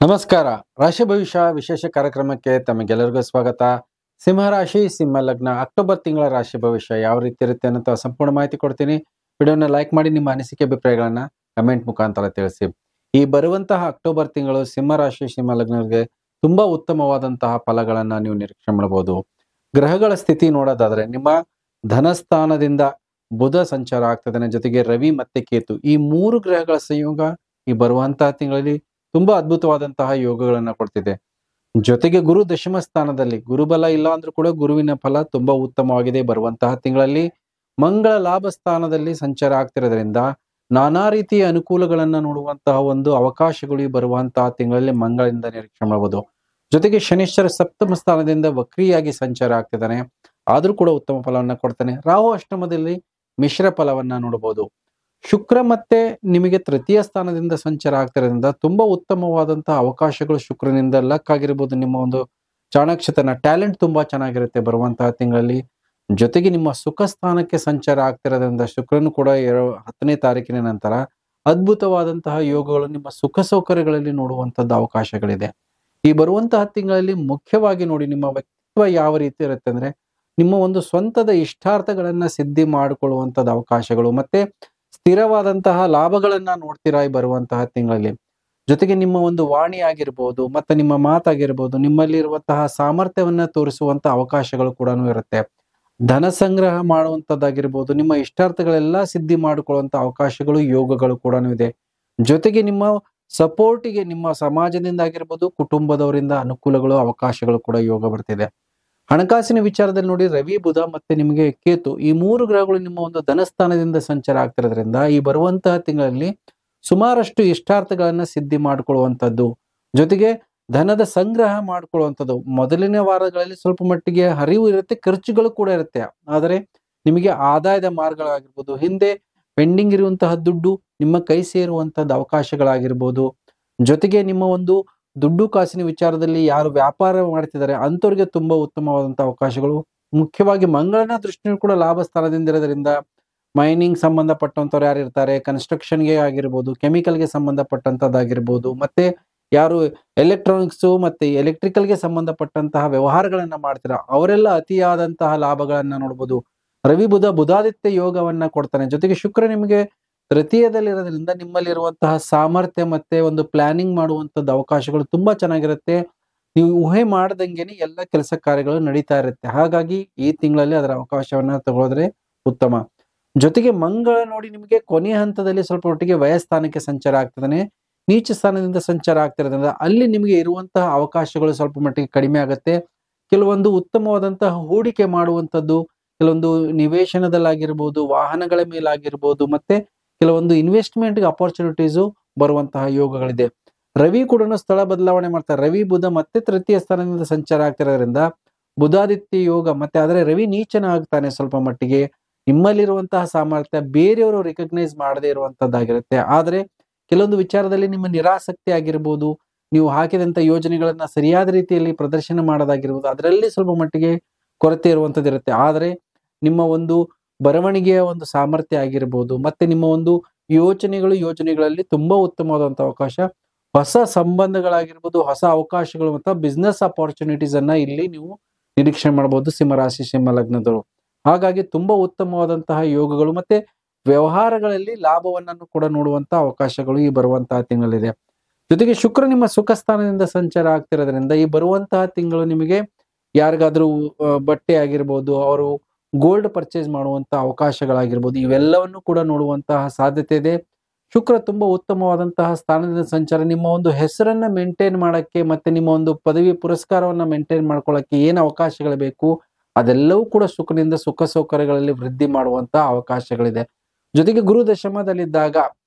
ನಮಸ್ಕಾರ. ರಾಶಿ ಭವಿಷ್ಯ ವಿಶೇಷ ಕಾರ್ಯಕ್ರಮಕ್ಕೆ ತಮಗೆಲ್ಲರಿಗೂ ಸ್ವಾಗತ. ಸಿಂಹ ರಾಶಿ, ಸಿಂಹ ಲಗ್ನ, ಅಕ್ಟೋಬರ್ ತಿಂಗಳ ರಾಶಿ ಭವಿಷ್ಯ ಯಾವ ರೀತಿ ಇರುತ್ತೆ ಅನ್ನೋ ಸಂಪೂರ್ಣ ಮಾಹಿತಿ ಕೊಡ್ತೀನಿ. ವಿಡಿಯೋನ ಲೈಕ್ ಮಾಡಿ, ನಿಮ್ಮ ಅನಿಸಿಕೆ ಅಭಿಪ್ರಾಯಗಳನ್ನ ಕಮೆಂಟ್ ಮುಖಾಂತರ ತಿಳಿಸಿ. ಈ ಬರುವಂತಹ ಅಕ್ಟೋಬರ್ ತಿಂಗಳು ಸಿಂಹ ರಾಶಿ, ಸಿಂಹ ಲಗ್ನರಿಗೆ ತುಂಬಾ ಉತ್ತಮವಾದಂತಹ ಫಲಗಳನ್ನ ನೀವು ನಿರೀಕ್ಷೆ ಮಾಡಬಹುದು. ಗ್ರಹಗಳ ಸ್ಥಿತಿ ನೋಡೋದಾದ್ರೆ ನಿಮ್ಮ ಧನಸ್ಥಾನದಿಂದ ಬುಧ ಸಂಚಾರ ಆಗ್ತದೆ, ಜೊತೆಗೆ ರವಿ ಮತ್ತೆ ಕೇತು ಈ ಮೂರು ಗ್ರಹಗಳ ಸಂಯೋಗ ಈ ಬರುವಂತಹ ತಿಂಗಳಲ್ಲಿ ತುಂಬಾ ಅದ್ಭುತವಾದಂತಹ ಯೋಗಗಳನ್ನ ಕೊಡ್ತಿದೆ. ಜೊತೆಗೆ ಗುರು ದಶಮ ಸ್ಥಾನದಲ್ಲಿ, ಗುರುಬಲ ಇಲ್ಲ ಅಂದ್ರೂ ಕೂಡ ಗುರುವಿನ ಫಲ ತುಂಬಾ ಉತ್ತಮವಾಗಿದೆ. ಬರುವಂತಹ ತಿಂಗಳಲ್ಲಿ ಮಂಗಳ ಲಾಭ ಸ್ಥಾನದಲ್ಲಿ ಸಂಚಾರ ಆಗ್ತಿರೋದ್ರಿಂದ ನಾನಾ ರೀತಿಯ ಅನುಕೂಲಗಳನ್ನ ನೋಡುವಂತಹ ಒಂದು ಅವಕಾಶಗಳು ಈ ಬರುವಂತಹ ತಿಂಗಳಲ್ಲಿ ಮಂಗಳಿಂದ ನಿರೀಕ್ಷೆ ಮಾಡಬಹುದು. ಜೊತೆಗೆ ಶನಿಶ್ಚರ ಸಪ್ತಮ ಸ್ಥಾನದಿಂದ ವಕ್ರಿಯಾಗಿ ಸಂಚಾರ ಆಗ್ತಿದ್ದಾನೆ, ಆದ್ರೂ ಕೂಡ ಉತ್ತಮ ಫಲವನ್ನ ಕೊಡ್ತಾನೆ. ರಾಹು ಅಷ್ಟಮದಲ್ಲಿ ಮಿಶ್ರ ಫಲವನ್ನ ನೋಡಬಹುದು. ಶುಕ್ರ ಮತ್ತೆ ನಿಮಗೆ ತೃತೀಯ ಸ್ಥಾನದಿಂದ ಸಂಚಾರ ಆಗ್ತಿರೋದ್ರಿಂದ ತುಂಬಾ ಉತ್ತಮವಾದಂತಹ ಅವಕಾಶಗಳು ಶುಕ್ರನಿಂದ. ಲಕ್ ಆಗಿರ್ಬೋದು, ನಿಮ್ಮ ಒಂದು ಚಾಣಾಕ್ಷತನ ಟ್ಯಾಲೆಂಟ್ ತುಂಬಾ ಚೆನ್ನಾಗಿರುತ್ತೆ ಬರುವಂತಹ ತಿಂಗಳಲ್ಲಿ. ಜೊತೆಗೆ ನಿಮ್ಮ ಸುಖ ಸ್ಥಾನಕ್ಕೆ ಸಂಚಾರ ಆಗ್ತಿರೋದ್ರಿಂದ ಶುಕ್ರನು ಕೂಡ 10ನೇ ತಾರೀಕಿನ ನಂತರ ಅದ್ಭುತವಾದಂತಹ ಯೋಗಗಳು ನಿಮ್ಮ ಸುಖ ಸೌಕರ್ಯಗಳಲ್ಲಿ ನೋಡುವಂತದ್ದು ಅವಕಾಶಗಳಿದೆ. ಈ ಬರುವಂತಹ ತಿಂಗಳಲ್ಲಿ ಮುಖ್ಯವಾಗಿ ನೋಡಿ, ನಿಮ್ಮ ವ್ಯಕ್ತಿತ್ವ ಯಾವ ರೀತಿ ಇರುತ್ತೆ ಅಂದ್ರೆ ನಿಮ್ಮ ಒಂದು ಸ್ವಂತದ ಇಷ್ಟಾರ್ಥಗಳನ್ನ ಸಿದ್ಧಿ ಮಾಡಿಕೊಳ್ಳುವಂತದ್ದು ಅವಕಾಶಗಳು, ಮತ್ತೆ ಸ್ಥಿರವಾದಂತಹ ಲಾಭಗಳನ್ನ ನೋಡ್ತೀರಾ ಈ ಬರುವಂತಹ ತಿಂಗಳಲ್ಲಿ. ಜೊತೆಗೆ ನಿಮ್ಮ ಒಂದು ವಾಣಿ ಆಗಿರ್ಬೋದು, ಮತ್ತೆ ನಿಮ್ಮ ಮಾತಾಗಿರ್ಬೋದು, ನಿಮ್ಮಲ್ಲಿ ಇರುವಂತಹ ಸಾಮರ್ಥ್ಯವನ್ನ ತೋರಿಸುವಂತ ಅವಕಾಶಗಳು ಕೂಡ ಇರುತ್ತೆ. ಧನ ಸಂಗ್ರಹ ಮಾಡುವಂತದ್ದಾಗಿರ್ಬೋದು, ನಿಮ್ಮ ಇಷ್ಟಾರ್ಥಗಳೆಲ್ಲ ಸಿದ್ಧಿ ಮಾಡಿಕೊಳ್ಳುವಂತ ಅವಕಾಶಗಳು, ಯೋಗಗಳು ಕೂಡ ಇದೆ. ಜೊತೆಗೆ ನಿಮ್ಮ ಸಪೋರ್ಟಿಗೆ ನಿಮ್ಮ ಸಮಾಜದಿಂದ ಆಗಿರ್ಬೋದು, ಕುಟುಂಬದವರಿಂದ ಅನುಕೂಲಗಳು, ಅವಕಾಶಗಳು ಕೂಡ ಯೋಗ ಬರ್ತಿದೆ. ಹಣಕಾಸಿನ ವಿಚಾರದಲ್ಲಿ ನೋಡಿ, ರವಿ ಬುಧ ಮತ್ತೆ ನಿಮಗೆ ಕೇತು ಈ ಮೂರು ಗ್ರಹಗಳು ನಿಮ್ಮ ಒಂದು ಧನಸ್ಥಾನದಿಂದ ಸಂಚಾರ ಆಗ್ತಿರೋದ್ರಿಂದ ಈ ಬರುವಂತಹ ತಿಂಗಳಲ್ಲಿ ಸುಮಾರಷ್ಟು ಇಷ್ಟಾರ್ಥಗಳನ್ನ ಸಿದ್ಧಿ ಮಾಡಿಕೊಳ್ಳುವಂಥದ್ದು, ಜೊತೆಗೆ ಧನದ ಸಂಗ್ರಹ ಮಾಡಿಕೊಳ್ಳುವಂಥದ್ದು. ಮೊದಲಿನ ವಾರಗಳಲ್ಲಿ ಸ್ವಲ್ಪ ಮಟ್ಟಿಗೆ ಹರಿವು ಇರುತ್ತೆ, ಖರ್ಚುಗಳು ಕೂಡ ಇರುತ್ತೆ. ಆದರೆ ನಿಮಗೆ ಆದಾಯದ ಮಾರ್ಗಗಳಾಗಿರ್ಬೋದು, ಹಿಂದೆ ಪೆಂಡಿಂಗ್ ಇರುವಂತಹ ದುಡ್ಡು ನಿಮ್ಮ ಕೈ ಸೇರುವಂತದ್ದು ಅವಕಾಶಗಳಾಗಿರ್ಬೋದು, ಜೊತೆಗೆ ನಿಮ್ಮ ಒಂದು ದುಡ್ಡು ಕಾಸಿನ ವಿಚಾರದಲ್ಲಿ ಯಾರು ವ್ಯಾಪಾರ ಮಾಡ್ತಿದ್ದಾರೆ ಅಂಥವ್ರಿಗೆ ತುಂಬಾ ಉತ್ತಮವಾದಂತಹ ಅವಕಾಶಗಳು. ಮುಖ್ಯವಾಗಿ ಮಂಗಳನ ದೃಷ್ಟಿಯೂ ಕೂಡ ಲಾಭ ಸ್ಥಾನದಿಂದ ಇರೋದ್ರಿಂದ ಮೈನಿಂಗ್ ಸಂಬಂಧಪಟ್ಟಂತವ್ರು ಯಾರು ಇರ್ತಾರೆ, ಕನ್ಸ್ಟ್ರಕ್ಷನ್ಗೆ ಆಗಿರ್ಬೋದು, ಕೆಮಿಕಲ್ಗೆ ಸಂಬಂಧಪಟ್ಟಂತದ್ದಾಗಿರ್ಬೋದು, ಮತ್ತೆ ಯಾರು ಎಲೆಕ್ಟ್ರಾನಿಕ್ಸ್ ಮತ್ತೆ ಎಲೆಕ್ಟ್ರಿಕಲ್ಗೆ ಸಂಬಂಧಪಟ್ಟಂತಹ ವ್ಯವಹಾರಗಳನ್ನ ಮಾಡ್ತೀರಾ ಅವರೆಲ್ಲ ಅತಿಯಾದಂತಹ ಲಾಭಗಳನ್ನ ನೋಡ್ಬೋದು. ರವಿ ಬುಧ ಬುಧಾದಿತ್ಯ ಯೋಗವನ್ನ ಕೊಡ್ತಾನೆ. ಜೊತೆಗೆ ಶುಕ್ರ ನಿಮಗೆ ತೃತೀಯದಲ್ಲಿರೋದ್ರಿಂದ ನಿಮ್ಮಲ್ಲಿರುವಂತಹ ಸಾಮರ್ಥ್ಯ ಮತ್ತೆ ಒಂದು ಪ್ಲಾನಿಂಗ್ ಮಾಡುವಂತದ್ದು ಅವಕಾಶಗಳು ತುಂಬಾ ಚೆನ್ನಾಗಿರುತ್ತೆ. ನೀವು ಊಹೆ ಮಾಡ್ದಂಗೆನೆ ಎಲ್ಲ ಕೆಲಸ ಕಾರ್ಯಗಳು ನಡೀತಾ ಇರುತ್ತೆ. ಹಾಗಾಗಿ ಈ ತಿಂಗಳಲ್ಲಿ ಅದರ ಅವಕಾಶವನ್ನ ತಗೊಳಿದ್ರೆ ಉತ್ತಮ. ಜೊತೆಗೆ ಮಂಗಳ ನೋಡಿ ನಿಮಗೆ ಕೊನೆಯ ಹಂತದಲ್ಲಿ ಸ್ವಲ್ಪ ಮಟ್ಟಿಗೆ ವ್ಯಯಸ್ಥಾನಕ್ಕೆ ಸಂಚಾರ ಆಗ್ತದಾನೆ, ನೀಚ ಸ್ಥಾನದಿಂದ ಸಂಚಾರ ಆಗ್ತಿರೋದ್ರಿಂದ ಅಲ್ಲಿ ನಿಮಗೆ ಇರುವಂತಹ ಅವಕಾಶಗಳು ಸ್ವಲ್ಪ ಮಟ್ಟಿಗೆ ಕಡಿಮೆ ಆಗುತ್ತೆ. ಕೆಲವೊಂದು ಉತ್ತಮವಾದಂತಹ ಹೂಡಿಕೆ ಮಾಡುವಂಥದ್ದು, ಕೆಲವೊಂದು ನಿವೇಶನದಲ್ಲಾಗಿರ್ಬೋದು, ವಾಹನಗಳ ಮೇಲಾಗಿರ್ಬೋದು, ಮತ್ತೆ ಕೆಲವೊಂದು ಇನ್ವೆಸ್ಟ್ಮೆಂಟ್ಗೆ ಅಪರ್ಚುನಿಟೀಸು ಬರುವಂತಹ ಯೋಗಗಳಿದೆ. ರವಿ ಕೂಡ ಸ್ಥಳ ಬದಲಾವಣೆ ಮಾಡ್ತಾರೆ. ರವಿ ಬುಧ ಮತ್ತೆ ತೃತೀಯ ಸ್ಥಾನದಿಂದ ಸಂಚಾರ ಆಗ್ತಿರೋದ್ರಿಂದ ಬುಧಾದಿತ್ಯ ಯೋಗ. ಮತ್ತೆ ಆದ್ರೆ ರವಿ ನೀಚನ ಆಗ್ತಾನೆ, ಸ್ವಲ್ಪ ಮಟ್ಟಿಗೆ ನಿಮ್ಮಲ್ಲಿರುವಂತಹ ಸಾಮರ್ಥ್ಯ ಬೇರೆಯವರು ರಿಕಗ್ನೈಸ್ ಮಾಡದೇ ಇರುವಂತದ್ದಾಗಿರುತ್ತೆ. ಆದ್ರೆ ಕೆಲವೊಂದು ವಿಚಾರದಲ್ಲಿ ನಿಮ್ಮ ನಿರಾಸಕ್ತಿ ಆಗಿರ್ಬೋದು, ನೀವು ಹಾಕಿದಂತ ಯೋಜನೆಗಳನ್ನ ಸರಿಯಾದ ರೀತಿಯಲ್ಲಿ ಪ್ರದರ್ಶನ ಮಾಡೋದಾಗಿರ್ಬೋದು, ಅದರಲ್ಲಿ ಸ್ವಲ್ಪ ಮಟ್ಟಿಗೆ ಕೊರತೆ ಇರುವಂತದ್ದು ಇರುತ್ತೆ. ಆದ್ರೆ ನಿಮ್ಮ ಒಂದು ಬರವಣಿಗೆಯ ಒಂದು ಸಾಮರ್ಥ್ಯ ಆಗಿರ್ಬೋದು, ಮತ್ತೆ ನಿಮ್ಮ ಒಂದು ಯೋಜನೆಗಳಲ್ಲಿ ತುಂಬಾ ಉತ್ತಮವಾದಂತಹ ಅವಕಾಶ, ಹೊಸ ಸಂಬಂಧಗಳಾಗಿರ್ಬೋದು, ಹೊಸ ಅವಕಾಶಗಳು ಮತ್ತು ಬಿಸ್ನೆಸ್ ಅಪಾರ್ಚುನಿಟೀಸ್ ಅನ್ನ ಇಲ್ಲಿ ನೀವು ನಿರೀಕ್ಷೆ ಮಾಡಬಹುದು ಸಿಂಹರಾಶಿ, ಸಿಂಹ ಲಗ್ನದವರು. ಹಾಗಾಗಿ ತುಂಬಾ ಉತ್ತಮವಾದಂತಹ ಯೋಗಗಳು ಮತ್ತೆ ವ್ಯವಹಾರಗಳಲ್ಲಿ ಲಾಭವನ್ನು ಕೂಡ ನೋಡುವಂತಹ ಅವಕಾಶಗಳು ಈ ಬರುವಂತಹ ತಿಂಗಳಿದೆ. ಜೊತೆಗೆ ಶುಕ್ರ ನಿಮ್ಮ ಸುಖ ಸ್ಥಾನದಿಂದ ಸಂಚಾರ ಆಗ್ತಿರೋದ್ರಿಂದ ಈ ಬರುವಂತಹ ತಿಂಗಳು ನಿಮಗೆ ಯಾರಿಗಾದ್ರೂ ಬಟ್ಟೆ ಆಗಿರ್ಬೋದು, ಅವರು ಗೋಲ್ಡ್ ಪರ್ಚೇಸ್ ಮಾಡುವಂತಹ ಅವಕಾಶಗಳಾಗಿರ್ಬೋದು, ಇವೆಲ್ಲವನ್ನು ಕೂಡ ನೋಡುವಂತಹ ಸಾಧ್ಯತೆ ಇದೆ. ಶುಕ್ರ ತುಂಬಾ ಉತ್ತಮವಾದಂತಹ ಸ್ಥಾನದಿಂದ ಸಂಚಾರ ನಿಮ್ಮ ಒಂದು ಹೆಸರನ್ನ ಮೇಂಟೈನ್ ಮಾಡಕ್ಕೆ, ಮತ್ತೆ ನಿಮ್ಮ ಒಂದು ಪದವಿ ಪುರಸ್ಕಾರವನ್ನ ಮೇಂಟೈನ್ ಮಾಡ್ಕೊಳ್ಳಕ್ಕೆ ಏನು ಅವಕಾಶಗಳು ಬೇಕು ಅದೆಲ್ಲವೂ ಕೂಡ ಶುಕ್ರನಿಂದ ಸುಖ ಸೌಕರ್ಯಗಳಲ್ಲಿ ವೃದ್ಧಿ ಮಾಡುವಂತಹ ಅವಕಾಶಗಳಿದೆ. ಜೊತೆಗೆ ಗುರು ದಶಮದಲ್ಲಿದ್ದಾಗ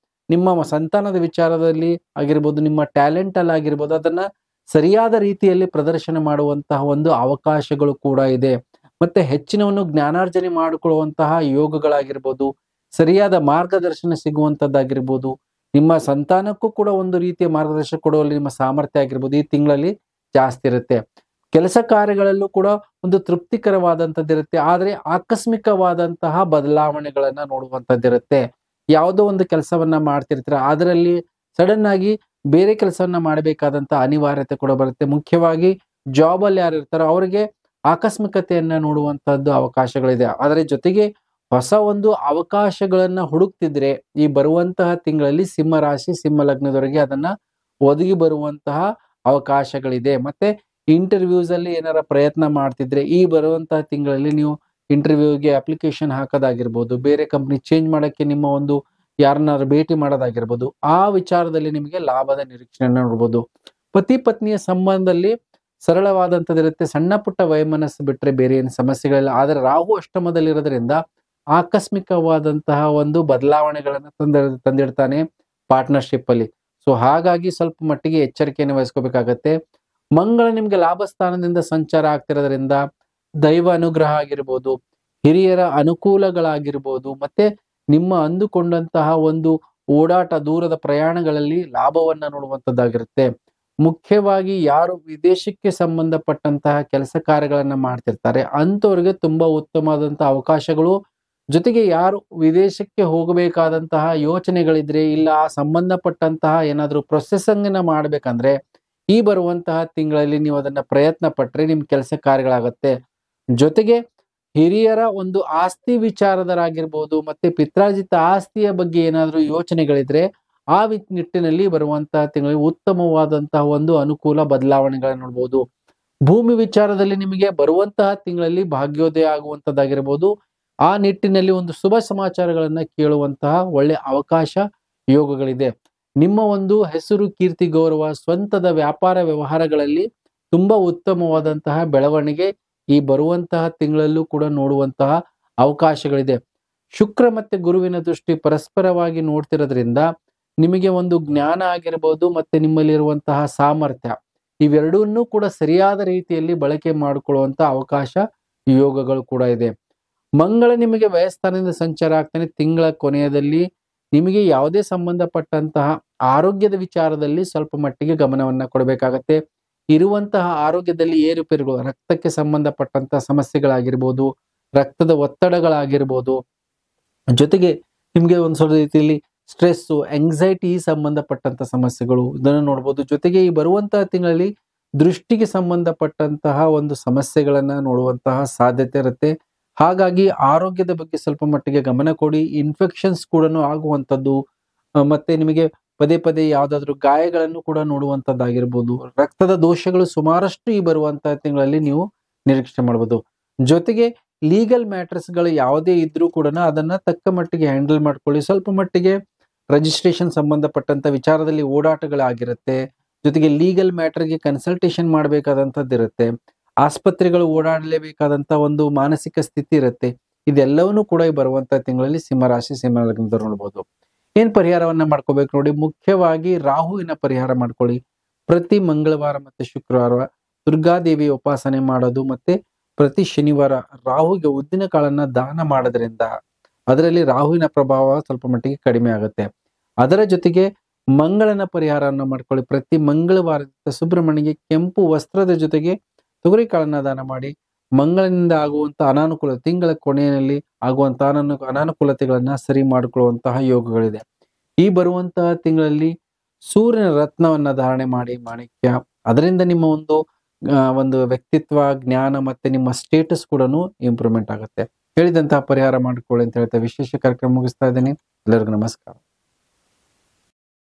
ನಿಮ್ಮ ಸಂತಾನದ ವಿಚಾರದಲ್ಲಿ ಆಗಿರ್ಬೋದು, ನಿಮ್ಮ ಟ್ಯಾಲೆಂಟ್ ಅಲ್ಲಿ ಆಗಿರ್ಬೋದು, ಅದನ್ನ ಸರಿಯಾದ ರೀತಿಯಲ್ಲಿ ಪ್ರದರ್ಶನ ಮಾಡುವಂತಹ ಒಂದು ಅವಕಾಶಗಳು ಕೂಡ ಇದೆ. ಮತ್ತೆ ಹೆಚ್ಚಿನವನ್ನು ಜ್ಞಾನಾರ್ಜನೆ ಮಾಡಿಕೊಳ್ಳುವಂತಹ ಯೋಗಗಳಾಗಿರ್ಬೋದು, ಸರಿಯಾದ ಮಾರ್ಗದರ್ಶನ ಸಿಗುವಂತದ್ದಾಗಿರ್ಬೋದು, ನಿಮ್ಮ ಸಂತಾನಕ್ಕೂ ಕೂಡ ಒಂದು ರೀತಿಯ ಮಾರ್ಗದರ್ಶನ ಕೊಡುವಲ್ಲಿ ನಿಮ್ಮ ಸಾಮರ್ಥ್ಯ ಆಗಿರ್ಬೋದು ಈ ತಿಂಗಳಲ್ಲಿ ಜಾಸ್ತಿ ಇರುತ್ತೆ. ಕೆಲಸ ಕಾರ್ಯಗಳಲ್ಲೂ ಕೂಡ ಒಂದು ತೃಪ್ತಿಕರವಾದಂಥದ್ದಿರುತ್ತೆ. ಆದ್ರೆ ಆಕಸ್ಮಿಕವಾದಂತಹ ಬದಲಾವಣೆಗಳನ್ನ ನೋಡುವಂಥದ್ದಿರುತ್ತೆ. ಯಾವುದೋ ಒಂದು ಕೆಲಸವನ್ನ ಮಾಡ್ತಿರ್ತೀರ, ಅದರಲ್ಲಿ ಸಡನ್ ಆಗಿ ಬೇರೆ ಕೆಲಸವನ್ನ ಮಾಡಬೇಕಾದಂತ ಅನಿವಾರ್ಯತೆ ಕೂಡ ಬರುತ್ತೆ. ಮುಖ್ಯವಾಗಿ ಜಾಬ್ ಅಲ್ಲಿ ಯಾರು ಇರ್ತಾರೋ ಅವರಿಗೆ ಆಕಸ್ಮಿಕತೆಯನ್ನ ನೋಡುವಂತಹದ್ದು ಅವಕಾಶಗಳಿದೆ. ಅದರ ಜೊತೆಗೆ ಹೊಸ ಒಂದು ಅವಕಾಶಗಳನ್ನ ಹುಡುಕ್ತಿದ್ರೆ ಈ ಬರುವಂತಹ ತಿಂಗಳಲ್ಲಿ ಸಿಂಹ ರಾಶಿ ಸಿಂಹ ಲಗ್ನದವರೆಗೆ ಅದನ್ನ ಒದಗಿ ಬರುವಂತಹ ಅವಕಾಶಗಳಿದೆ. ಮತ್ತೆ ಇಂಟರ್ವ್ಯೂಸ್ ಅಲ್ಲಿ ಏನಾರ ಪ್ರಯತ್ನ ಮಾಡ್ತಿದ್ರೆ ಈ ಬರುವಂತಹ ತಿಂಗಳಲ್ಲಿ ನೀವು ಇಂಟರ್ವ್ಯೂಗೆ ಅಪ್ಲಿಕೇಶನ್ ಹಾಕೋದಾಗಿರ್ಬೋದು, ಬೇರೆ ಕಂಪ್ನಿ ಚೇಂಜ್ ಮಾಡಕ್ಕೆ ನಿಮ್ಮ ಒಂದು ಯಾರನ್ನಾರು ಭೇಟಿ ಮಾಡೋದಾಗಿರ್ಬೋದು, ಆ ವಿಚಾರದಲ್ಲಿ ನಿಮಗೆ ಲಾಭದ ನಿರೀಕ್ಷೆಯನ್ನ ನೋಡ್ಬೋದು. ಪತಿ ಪತ್ನಿಯ ಸಂಬಂಧದಲ್ಲಿ ಸರಳವಾದಂಥದ್ದಿರುತ್ತೆ. ಸಣ್ಣ ಪುಟ್ಟ ವೈಮನಸ್ಸು ಬಿಟ್ರೆ ಬೇರೆ ಏನು ಸಮಸ್ಯೆಗಳಿಲ್ಲ. ಆದರೆ ರಾಹು ಅಷ್ಟಮದಲ್ಲಿರೋದ್ರಿಂದ ಆಕಸ್ಮಿಕವಾದಂತಹ ಒಂದು ಬದಲಾವಣೆಗಳನ್ನು ತಂದಿಡ್ತಾನೆ ಪಾರ್ಟ್ನರ್ಶಿಪ್ ಅಲ್ಲಿ. ಸೊ ಹಾಗಾಗಿ ಸ್ವಲ್ಪ ಮಟ್ಟಿಗೆ ಎಚ್ಚರಿಕೆಯನ್ನು ವಹಿಸ್ಕೋಬೇಕಾಗತ್ತೆ. ಮಂಗಳ ನಿಮ್ಗೆ ಲಾಭ ಸ್ಥಾನದಿಂದ ಸಂಚಾರ ಆಗ್ತಿರೋದ್ರಿಂದ ದೈವ ಅನುಗ್ರಹ ಆಗಿರ್ಬೋದು, ಹಿರಿಯರ ಅನುಕೂಲಗಳಾಗಿರ್ಬೋದು, ಮತ್ತೆ ನಿಮ್ಮ ಅಂದುಕೊಂಡಂತಹ ಒಂದು ಓಡಾಟ ದೂರದ ಪ್ರಯಾಣಗಳಲ್ಲಿ ಲಾಭವನ್ನ ನೋಡುವಂತದ್ದಾಗಿರುತ್ತೆ. ಮುಖ್ಯವಾಗಿ ಯಾರು ವಿದೇಶಕ್ಕೆ ಸಂಬಂಧಪಟ್ಟಂತಹ ಕೆಲಸ ಕಾರ್ಯಗಳನ್ನ ಮಾಡ್ತಿರ್ತಾರೆ ಅಂತವ್ರಿಗೆ ತುಂಬಾ ಉತ್ತಮವಾದಂತಹ ಅವಕಾಶಗಳು. ಜೊತೆಗೆ ಯಾರು ವಿದೇಶಕ್ಕೆ ಹೋಗಬೇಕಾದಂತಹ ಯೋಚನೆಗಳಿದ್ರೆ ಇಲ್ಲ ಆ ಸಂಬಂಧಪಟ್ಟಂತಹ ಏನಾದ್ರೂ ಪ್ರೊಸೆಸಿಂಗ್ ಮಾಡ್ಬೇಕಂದ್ರೆ ಈ ಬರುವಂತಹ ತಿಂಗಳಲ್ಲಿ ನೀವು ಅದನ್ನ ಪ್ರಯತ್ನ ಪಟ್ರೆ ನಿಮ್ ಕೆಲಸ ಕಾರ್ಯಗಳಾಗತ್ತೆ. ಜೊತೆಗೆ ಹಿರಿಯರ ಒಂದು ಆಸ್ತಿ ವಿಚಾರದರಾಗಿರ್ಬೋದು, ಮತ್ತೆ ಪಿತ್ರಾರ್ಜಿತ ಆಸ್ತಿಯ ಬಗ್ಗೆ ಏನಾದ್ರೂ ಯೋಚನೆಗಳಿದ್ರೆ ಆ ನಿಟ್ಟಿನಲ್ಲಿ ಬರುವಂತಹ ತಿಂಗಳಲ್ಲಿ ಉತ್ತಮವಾದಂತಹ ಒಂದು ಅನುಕೂಲ ಬದಲಾವಣೆಗಳನ್ನ ನೋಡ್ಬೋದು. ಭೂಮಿ ವಿಚಾರದಲ್ಲಿ ನಿಮಗೆ ಬರುವಂತಹ ತಿಂಗಳಲ್ಲಿ ಭಾಗ್ಯೋದಯ ಆಗುವಂತದ್ದಾಗಿರ್ಬೋದು. ಆ ನಿಟ್ಟಿನಲ್ಲಿ ಒಂದು ಶುಭ ಸಮಾಚಾರಗಳನ್ನ ಕೇಳುವಂತಹ ಒಳ್ಳೆ ಅವಕಾಶ ಯೋಗಗಳಿದೆ. ನಿಮ್ಮ ಒಂದು ಹೆಸರು ಕೀರ್ತಿ ಗೌರವ ಸ್ವಂತದ ವ್ಯಾಪಾರ ವ್ಯವಹಾರಗಳಲ್ಲಿ ತುಂಬಾ ಉತ್ತಮವಾದಂತಹ ಬೆಳವಣಿಗೆ ಈ ಬರುವಂತಹ ತಿಂಗಳಲ್ಲೂ ಕೂಡ ನೋಡುವಂತಹ ಅವಕಾಶಗಳಿದೆ. ಶುಕ್ರ ಮತ್ತೆ ಗುರುವಿನ ದೃಷ್ಟಿ ಪರಸ್ಪರವಾಗಿ ನೋಡ್ತಿರೋದ್ರಿಂದ ನಿಮಗೆ ಒಂದು ಜ್ಞಾನ ಆಗಿರ್ಬೋದು, ಮತ್ತೆ ನಿಮ್ಮಲ್ಲಿರುವಂತಹ ಸಾಮರ್ಥ್ಯ ಇವೆರಡನ್ನೂ ಕೂಡ ಸರಿಯಾದ ರೀತಿಯಲ್ಲಿ ಬಳಕೆ ಮಾಡಿಕೊಳ್ಳುವಂತ ಅವಕಾಶ ಯೋಗಗಳು ಕೂಡ ಇದೆ. ಮಂಗಳ ನಿಮಗೆ ವ್ಯಯಸ್ಥಾನದಿಂದ ಸಂಚಾರ ಆಗ್ತಾನೆ. ತಿಂಗಳ ಕೊನೆಯದಲ್ಲಿ ನಿಮಗೆ ಯಾವುದೇ ಸಂಬಂಧಪಟ್ಟಂತಹ ಆರೋಗ್ಯದ ವಿಚಾರದಲ್ಲಿ ಸ್ವಲ್ಪ ಮಟ್ಟಿಗೆ ಗಮನವನ್ನ ಕೊಡಬೇಕಾಗತ್ತೆ. ಇರುವಂತಹ ಆರೋಗ್ಯದಲ್ಲಿ ಏರುಪೇರುಗಳು, ರಕ್ತಕ್ಕೆ ಸಂಬಂಧಪಟ್ಟಂತಹ ಸಮಸ್ಯೆಗಳಾಗಿರ್ಬೋದು, ರಕ್ತದ ಒತ್ತಡಗಳಾಗಿರ್ಬೋದು, ಜೊತೆಗೆ ನಿಮ್ಗೆ ಒಂದ್ ಸ್ವಲ್ಪ ರೀತಿಯಲ್ಲಿ ಸ್ಟ್ರೆಸ್ಸು ಎಂಗ್ಸೈಟಿ ಸಂಬಂಧಪಟ್ಟಂತ ಸಮಸ್ಯೆಗಳು ಇದನ್ನು ನೋಡ್ಬೋದು. ಜೊತೆಗೆ ಈ ಬರುವಂತಹ ತಿಂಗಳಲ್ಲಿ ದೃಷ್ಟಿಗೆ ಸಂಬಂಧಪಟ್ಟಂತಹ ಒಂದು ಸಮಸ್ಯೆಗಳನ್ನ ನೋಡುವಂತಹ ಸಾಧ್ಯತೆ ಇರುತ್ತೆ. ಹಾಗಾಗಿ ಆರೋಗ್ಯದ ಬಗ್ಗೆ ಸ್ವಲ್ಪ ಮಟ್ಟಿಗೆ ಗಮನ ಕೊಡಿ. ಇನ್ಫೆಕ್ಷನ್ಸ್ ಕೂಡ ಆಗುವಂಥದ್ದು, ಮತ್ತೆ ನಿಮಗೆ ಪದೇ ಪದೇ ಯಾವ್ದಾದ್ರು ಗಾಯಗಳನ್ನು ಕೂಡ ನೋಡುವಂತದ್ದಾಗಿರ್ಬೋದು. ರಕ್ತದ ದೋಷಗಳು ಸುಮಾರಷ್ಟು ಈ ಬರುವಂತಹ ತಿಂಗಳಲ್ಲಿ ನೀವು ನಿರೀಕ್ಷೆ ಮಾಡ್ಬೋದು. ಜೊತೆಗೆ ಲೀಗಲ್ ಮ್ಯಾಟರ್ಸ್ ಗಳು ಯಾವುದೇ ಇದ್ರೂ ಕೂಡ ಅದನ್ನ ತಕ್ಕ ಮಟ್ಟಿಗೆ ಹ್ಯಾಂಡಲ್ ಮಾಡ್ಕೊಳ್ಳಿ. ಸ್ವಲ್ಪ ಮಟ್ಟಿಗೆ ರಿಜಿಸ್ಟ್ರೇಷನ್ ಸಂಬಂಧಪಟ್ಟಂತ ವಿಚಾರದಲ್ಲಿ ಓಡಾಟಗಳಾಗಿರುತ್ತೆ. ಜೊತೆಗೆ ಲೀಗಲ್ ಮ್ಯಾಟರ್ಗೆ ಕನ್ಸಲ್ಟೇಷನ್ ಮಾಡಬೇಕಾದಂತದ್ದು ಇರುತ್ತೆ. ಆಸ್ಪತ್ರೆಗಳು ಓಡಾಡಲೇಬೇಕಾದಂತ ಒಂದು ಮಾನಸಿಕ ಸ್ಥಿತಿ ಇರುತ್ತೆ. ಇದೆಲ್ಲವನ್ನೂ ಕೂಡ ಈ ಬರುವಂತಹ ತಿಂಗಳಲ್ಲಿ ಸಿಂಹರಾಶಿ ಸಿಂಹ ಲಗ್ನದವರು ನೋಡ್ಬೋದು. ಏನ್ ಪರಿಹಾರವನ್ನ ಮಾಡ್ಕೋಬೇಕು ನೋಡಿ. ಮುಖ್ಯವಾಗಿ ರಾಹುವಿನ ಪರಿಹಾರ ಮಾಡ್ಕೊಳ್ಳಿ. ಪ್ರತಿ ಮಂಗಳವಾರ ಮತ್ತೆ ಶುಕ್ರವಾರ ದುರ್ಗಾದೇವಿ ಉಪಾಸನೆ ಮಾಡೋದು, ಮತ್ತೆ ಪ್ರತಿ ಶನಿವಾರ ರಾಹುಗೆ ಉದ್ದಿನ ಕಾಳನ್ನ ದಾನ ಮಾಡೋದ್ರಿಂದ ಅದರಲ್ಲಿ ರಾಹುವಿನ ಪ್ರಭಾವ ಸ್ವಲ್ಪ ಮಟ್ಟಿಗೆ ಕಡಿಮೆ ಆಗುತ್ತೆ. ಅದರ ಜೊತೆಗೆ ಮಂಗಳನ ಪರಿಹಾರವನ್ನು ಮಾಡ್ಕೊಳ್ಳಿ. ಪ್ರತಿ ಮಂಗಳವಾರ ಸುಬ್ರಹ್ಮಣ್ಯಗೆ ಕೆಂಪು ವಸ್ತ್ರದ ಜೊತೆಗೆ ತೊಗರಿ ಕಾಳನ್ನ ದಾನ ಮಾಡಿ ಮಂಗಳನಿಂದ ಆಗುವಂತ ಅನಾನುಕೂಲ, ತಿಂಗಳ ಕೊನೆಯಲ್ಲಿ ಆಗುವಂತ ಅನಾನುಕೂಲತೆಗಳನ್ನ ಸರಿ ಮಾಡಿಕೊಳ್ಳುವಂತಹ ಯೋಗಗಳಿದೆ. ಈ ಬರುವಂತಹ ತಿಂಗಳಲ್ಲಿ ಸೂರ್ಯನ ರತ್ನವನ್ನ ಧಾರಣೆ ಮಾಡಿ ಮಾಣಿಕ್ಯ, ಅದರಿಂದ ನಿಮ್ಮ ಒಂದು ವ್ಯಕ್ತಿತ್ವ ಜ್ಞಾನ ಮತ್ತೆ ನಿಮ್ಮ ಸ್ಟೇಟಸ್ ಕೂಡ ಇಂಪ್ರೂವ್ಮೆಂಟ್ ಆಗುತ್ತೆ. ಹೇಳಿದಂತಹ ಪರಿಹಾರ ಮಾಡಿಕೊಳ್ಳಿ ಅಂತ ಹೇಳ್ತಾ ವಿಶೇಷ ಕಾರ್ಯಕ್ರಮ ಮುಗಿಸ್ತಾ ಇದ್ದೀನಿ. ಎಲ್ಲರಿಗೂ ನಮಸ್ಕಾರ.